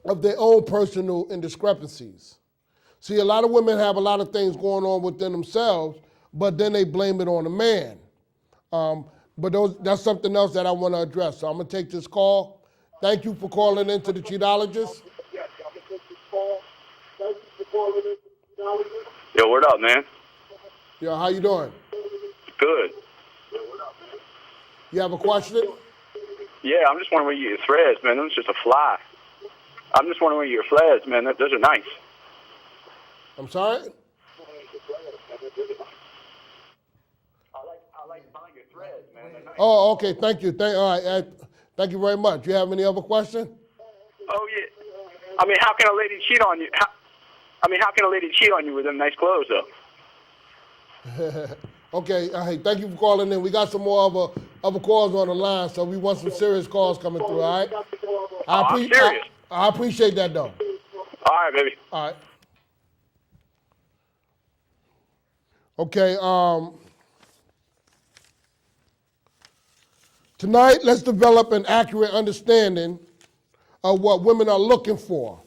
of their own personal indiscrepancies. See, a lot of women have a lot of things going on within themselves, but then they blame it on the man. That's something else that I want to address. So I'm going to take this call. Thank you for calling into the Cheatologist. Yo, what up, man? Yo, how you doing? Good. You have a question? Yeah, I'm just wondering where you get your threads, man. Those just a fly. I'm just wondering where your threads, man. Those are nice. I'm sorry? I like buying your threads, man. They're nice. Oh, okay. Thank you. All right. Thank you very much. You have any other question? Oh, yeah. I mean, how can a lady cheat on you? How can a lady cheat on you with them nice clothes, though? Okay. Hey, thank you for calling in. We got some more other calls on the line, so we want some serious calls coming through, all right? I'm serious. I appreciate that, though. All right, baby. All right. Okay, tonight let's develop an accurate understanding of what women are looking for.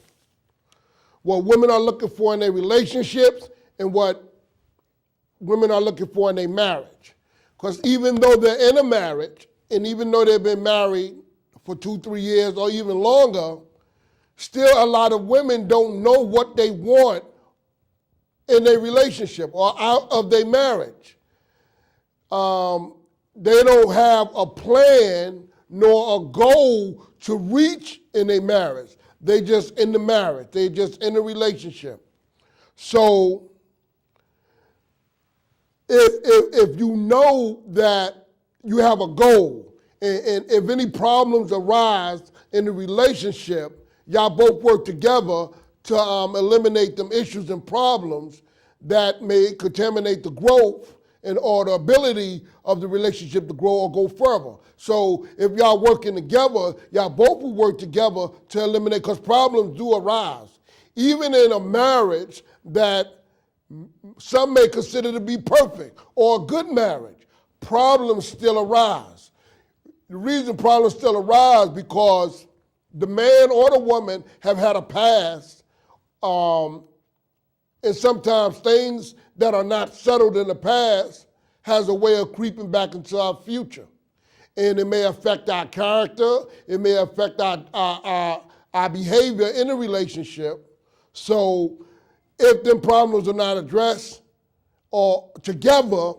What women are looking for in their relationships and what women are looking for in their marriage. Because even though they're in a marriage, and even though they've been married for 2-3 years or even longer, still a lot of women don't know what they want in their relationship or out of their marriage. They don't have a plan nor a goal to reach in a marriage. They just in the marriage. They just in a relationship. So if you know that you have a goal and if any problems arise in the relationship, y'all both work together to eliminate them issues and problems that may contaminate the growth or the ability of the relationship to grow or go further. So if y'all working together, y'all both will work together to eliminate, because problems do arise. Even in a marriage that some may consider to be perfect or a good marriage, problems still arise. The reason problems still arise because the man or the woman have had a past, and sometimes things that are not settled in the past has a way of creeping back into our future. And it may affect our character, it may affect our behavior in a relationship. So if them problems are not addressed or together,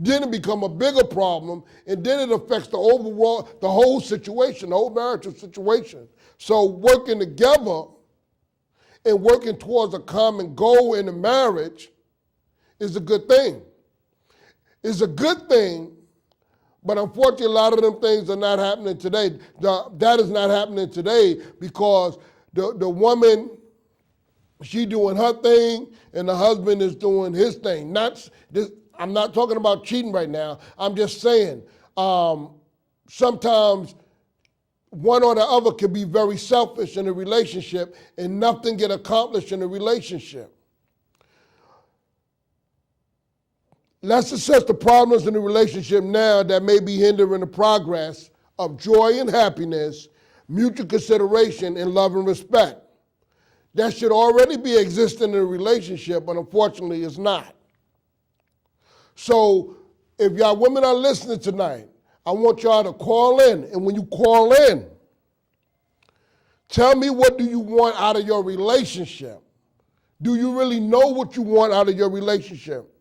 then it becomes a bigger problem, and then it affects the whole situation, the whole marital situation. So working together and working towards a common goal in a marriage is a good thing. It's a good thing, but unfortunately a lot of them things are not happening today. That is not happening today because the woman, she doing her thing and the husband is doing his thing. I'm not talking about cheating right now. I'm just saying sometimes one or the other can be very selfish in a relationship and nothing get accomplished in a relationship. Let's assess the problems in the relationship now that may be hindering the progress of joy and happiness, mutual consideration, and love and respect. That should already be existing in a relationship, but unfortunately it's not. So if y'all women are listening tonight, I want y'all to call in. And when you call in, tell me, what do you want out of your relationship? Do you really know what you want out of your relationship?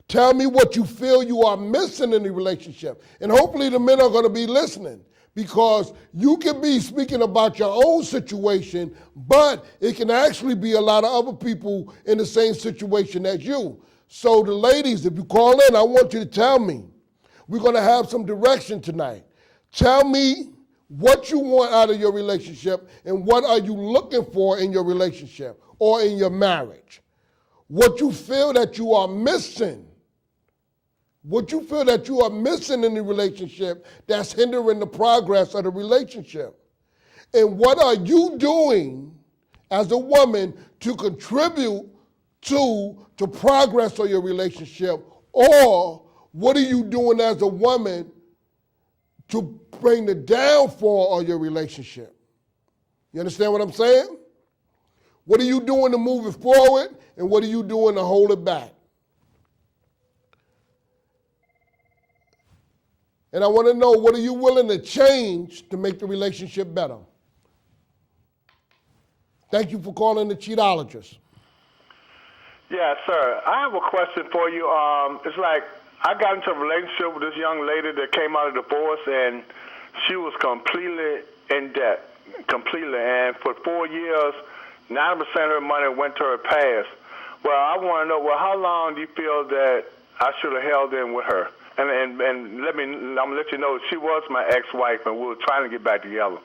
Tell me what you feel you are missing in the relationship. And hopefully the men are going to be listening, because you can be speaking about your own situation, but it can actually be a lot of other people in the same situation as you. So the ladies, if you call in, I want you to tell me. We're going to have some direction tonight. Tell me what you want out of your relationship and what are you looking for in your relationship or in your marriage. What you feel that you are missing. What you feel that you are missing in the relationship that's hindering the progress of the relationship. And what are you doing as a woman to contribute to progress of your relationship, or what are you doing as a woman to bring the downfall of your relationship? You understand what I'm saying? What are you doing to move it forward, and what are you doing to hold it back? And I want to know, what are you willing to change to make the relationship better? Thank you for calling the Cheatologist. Yeah, sir. I have a question for you. It's like I got into a relationship with this young lady that came out of divorce, and she was completely in debt, completely. And for 4 years, 90% of her money went to her past. Well, I want to know, well, how long do you feel that I should have held in with her? And I'm gonna let you know, she was my ex-wife, and we were trying to get back together.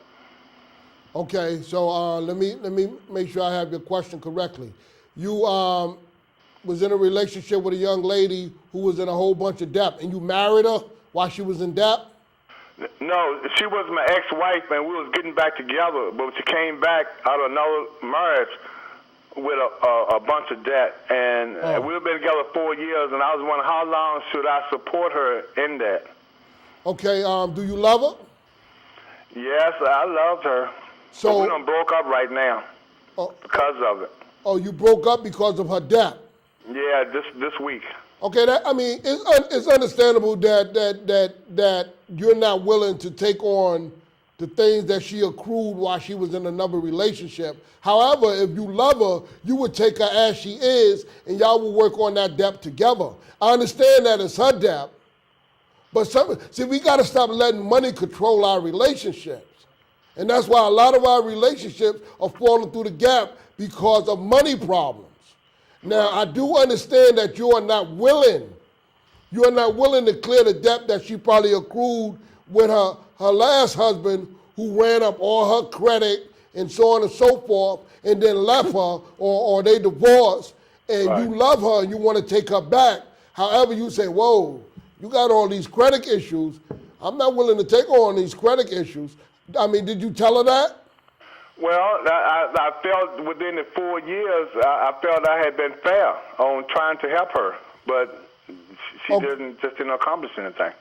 Okay, so let me make sure I have your question correctly. You was in a relationship with a young lady who was in a whole bunch of debt, and you married her while she was in debt? No, she was my ex-wife, and we was getting back together, but she came back out of another marriage with a bunch of debt, and we've been together 4 years, and I was wondering, how long should I support her in that? Okay, do you love her? Yes, I loved her. So but we done broke up right now because of it. Oh, you broke up because of her debt? Yeah, this week. Okay, it's understandable that you're not willing to take on the things that she accrued while she was in another relationship. However, if you love her, you would take her as she is, and y'all will work on that debt together. I understand that it's her debt, but we got to stop letting money control our relationships. And that's why a lot of our relationships are falling through the gap because of money problems. Now, I do understand that you are not willing to clear the debt that she probably accrued with her last husband, who ran up all her credit and so on and so forth, and then left her, or they divorced, and right. You love her and you want to take her back. However, you say, whoa, you got all these credit issues. I'm not willing to take on these credit issues. I mean, did you tell her that? Well, I felt within the 4 years, I felt I had been fair on trying to help her, but she didn't accomplish anything.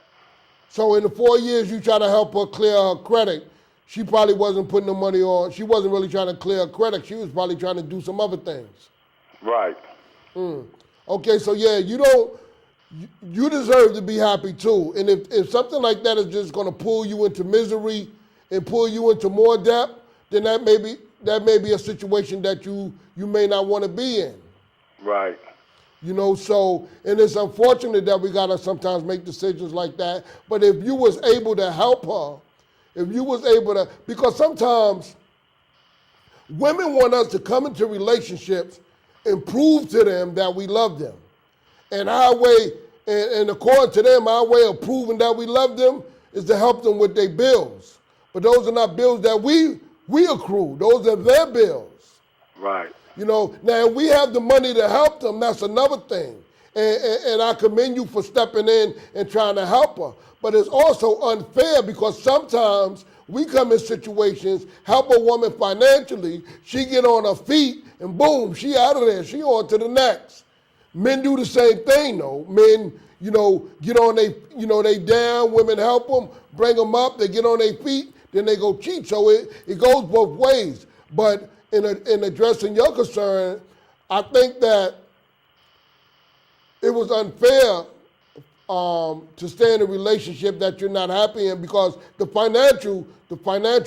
So in the 4 years you try to help her clear her credit, she probably wasn't putting the money on. She wasn't really trying to clear her credit. She was probably trying to do some other things. Right. Okay, so yeah, you deserve to be happy too. And if something like that is just going to pull you into misery and pull you into more debt, then that may be a situation that you may not want to be in. Right. So, and it's unfortunate that we got to sometimes make decisions like that. But if you was able to help her, because sometimes women want us to come into relationships and prove to them that we love them. And our way, and according to them, our way of proving that we love them is to help them with their bills. But those are not bills that we accrue. Those are their bills. Right. Now if we have the money to help them, that's another thing. And I commend you for stepping in and trying to help her. But it's also unfair because sometimes we come in situations, help a woman financially, she get on her feet, and boom, she out of there. She on to the next. Men do the same thing, though. Men, get on they down, women help them, bring them up, they get on their feet, then they go cheat. So it goes both ways. But in addressing your concern, I think that it was unfair to stay in a relationship that you're not happy in, because the financial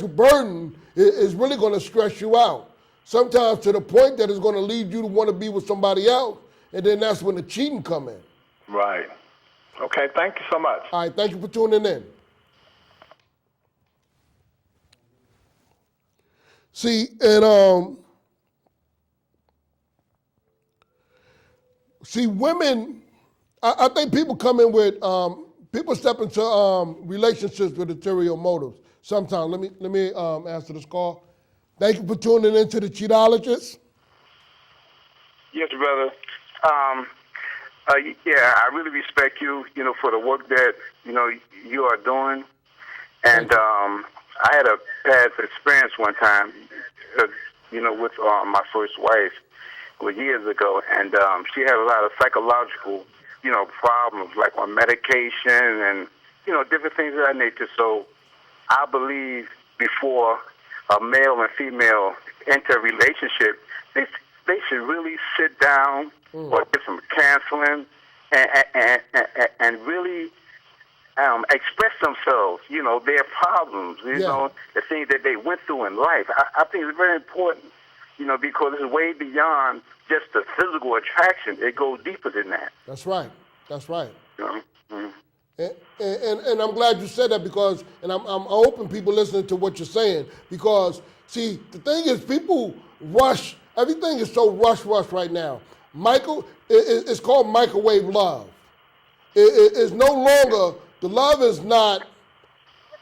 burden is really going to stress you out. Sometimes to the point that it's going to lead you to want to be with somebody else, and then that's when the cheating come in. Right. Okay, thank you so much. All right, thank you for tuning in. See, and women, I think people come in with, people step into relationships with ulterior motives. Sometimes, let me answer this call. Thank you for tuning in to the Cheatologist. Yes, brother. Yeah, I really respect you, for the work that, you are doing. And I had a past experience one time, with my first wife, years ago, and she had a lot of psychological, problems, like on medication and, different things of that nature. So I believe before a male and female enter a relationship, they should really sit down or get some counseling and really express themselves, their problems, the things that they went through in life. I think it's very important, because it's way beyond just the physical attraction. It goes deeper than that. That's right. That's right. Mm-hmm. And I'm glad you said that because, and I'm hoping people listening to what you're saying, because, see, the thing is people rush, everything is so rush right now. It's called microwave love. It's no longer, the love is not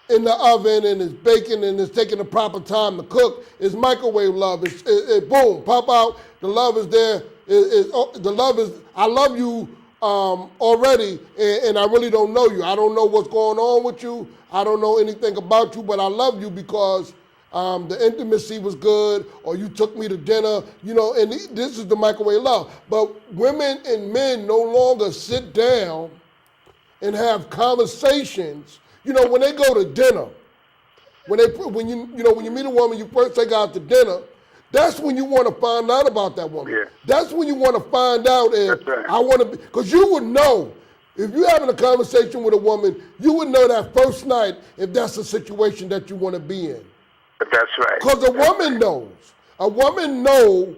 in the oven and it's baking and it's taking the proper time to cook. It's microwave love. It's boom, pop out. The love is there. The love is, I love you already, and I really don't know you. I don't know what's going on with you. I don't know anything about you, but I love you because the intimacy was good, or you took me to dinner, and this is the microwave love. But women and men no longer sit down and have conversations. When they go to dinner, when you meet a woman, you first take her out to dinner. That's when you want to find out about that woman. Yeah. That's when you want to find out if right. I want to be, because you would know, if you're having a conversation with a woman, you would know that first night if that's a situation that you want to be in. That's right. Because a woman knows. A woman knows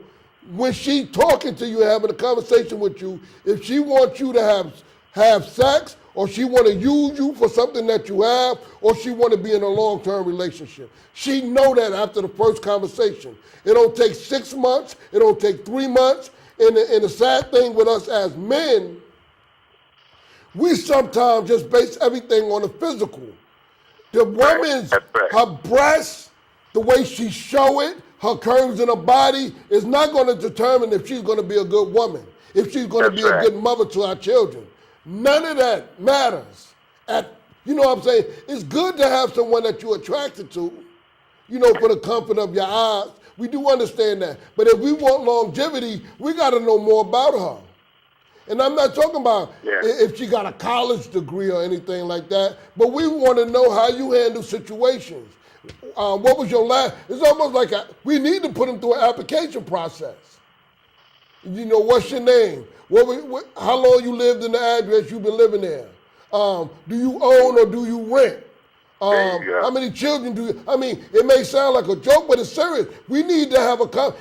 when she talking to you, having a conversation with you, if she wants you to have sex, or she want to use you for something that you have, or she want to be in a long-term relationship. She know that after the first conversation. It don't take 6 months. It don't take 3 months. And the sad thing with us as men, we sometimes just base everything on the physical. The woman's, her breasts, the way she show it, her curves in her body is not going to determine if she's going to be a good woman, if she's going to be a good mother to our children. None of that matters. You know what I'm saying? It's good to have someone that you're attracted to, for the comfort of your eyes. We do understand that. But if we want longevity, we got to know more about her. And I'm not talking about if she got a college degree or anything like that, but we want to know how you handle situations. What was your last? It's almost like we need to put them through an application process. What's your name? How long you lived in the address you've been living there? Do you own or do you rent? How many children do you? It may sound like a joke, but it's serious. We need to have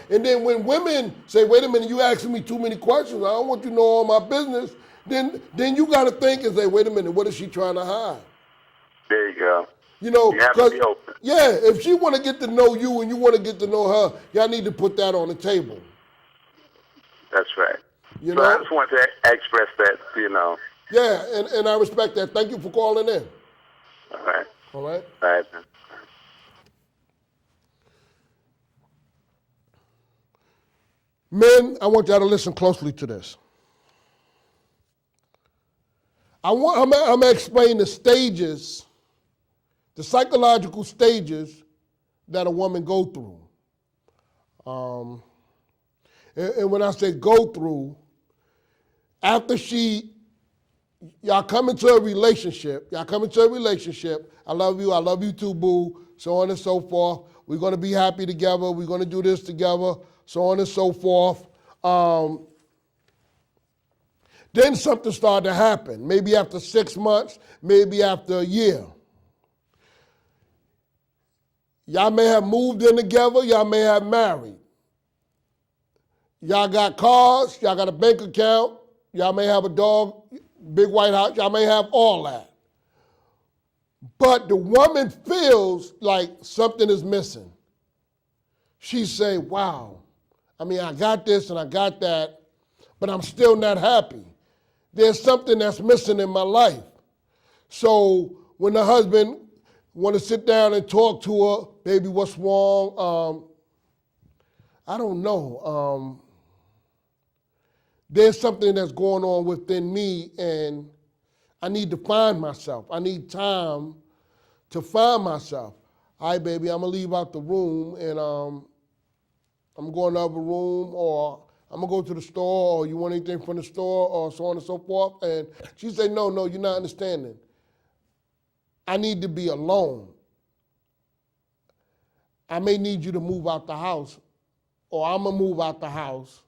and then when women say, wait a minute, you asking me too many questions, I don't want you to know all my business, then you got to think and say, wait a minute, what is she trying to hide? There you go. You have to be open. Yeah, if she want to get to know you and you want to get to know her, y'all need to put that on the table. That's right. I just want to express that, Yeah, and I respect that. Thank you for calling in. All right. All right? All right. Men, I want y'all to listen closely to this. I'm going to explain the stages, the psychological stages that a woman go through. And when I say go through, after y'all come into a relationship, I love you too, boo, so on and so forth. We're going to be happy together. We're going to do this together, so on and so forth. Then something started to happen, maybe after 6 months, maybe after a year. Y'all may have moved in together, y'all may have married. Y'all got cars, y'all got a bank account, y'all may have a dog, big white house, y'all may have all that. But the woman feels like something is missing. She say, wow, I got this and I got that, but I'm still not happy. There's something that's missing in my life. So when the husband want to sit down and talk to her, baby, what's wrong? I don't know. There's something that's going on within me and I need to find myself. I need time to find myself. All right, baby, I'm going to leave out the room and I'm going to the other room, or I'm going to go to the store, or you want anything from the store, or so on and so forth. And she said, no, you're not understanding. I need to be alone. I may need you to move out the house, or I'm going to move out the house,